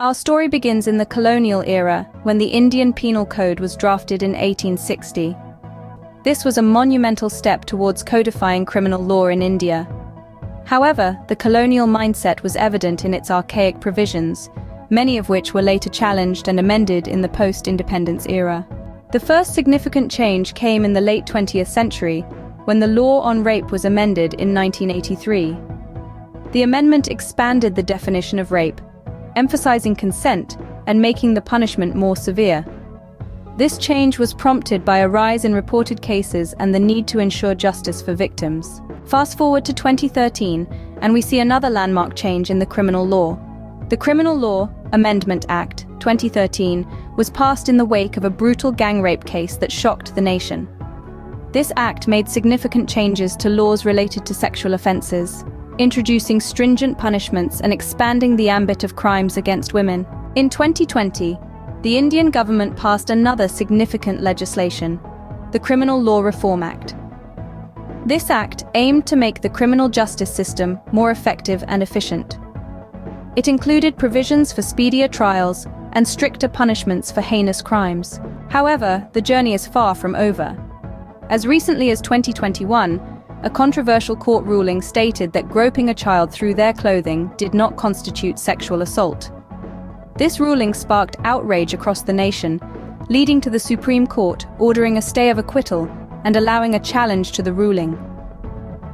Our story begins in the colonial era, when the Indian Penal Code was drafted in 1860. This was a monumental step towards codifying criminal law in India. However, the colonial mindset was evident in its archaic provisions, many of which were later challenged and amended in the post-independence era. The first significant change came in the late 20th century, when the law on rape was amended in 1983. The amendment expanded the definition of rape, emphasizing consent and making the punishment more severe. This change was prompted by a rise in reported cases and the need to ensure justice for victims. Fast forward to 2013, and we see another landmark change in the criminal law. The Criminal Law Amendment Act, 2013, was passed in the wake of a brutal gang rape case that shocked the nation. This act made significant changes to laws related to sexual offenses, introducing stringent punishments and expanding the ambit of crimes against women. In 2020, the Indian government passed another significant legislation, the Criminal Law Reform Act. This act aimed to make the criminal justice system more effective and efficient. It included provisions for speedier trials and stricter punishments for heinous crimes. However, the journey is far from over. As recently as 2021, a controversial court ruling stated that groping a child through their clothing did not constitute sexual assault. This ruling sparked outrage across the nation, leading to the Supreme Court ordering a stay of acquittal and allowing a challenge to the ruling.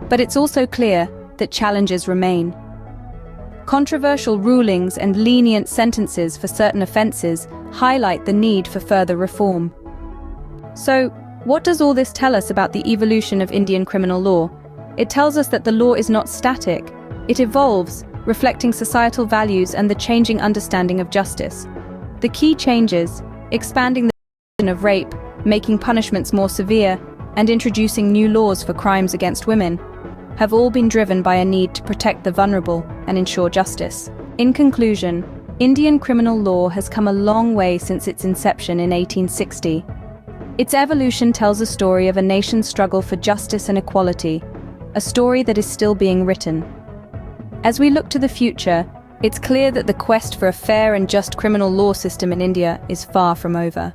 But it's also clear that challenges remain. Controversial rulings and lenient sentences for certain offenses highlight the need for further reform. So, what does all this tell us about the evolution of Indian criminal law? It tells us that the law is not static. It evolves, reflecting societal values and the changing understanding of justice. The key changes, expanding the definition of rape, making punishments more severe, and introducing new laws for crimes against women, have all been driven by a need to protect the vulnerable and ensure justice. In conclusion, Indian criminal law has come a long way since its inception in 1860. Its evolution tells a story of a nation's struggle for justice and equality, a story that is still being written. As we look to the future, it's clear that the quest for a fair and just criminal law system in India is far from over.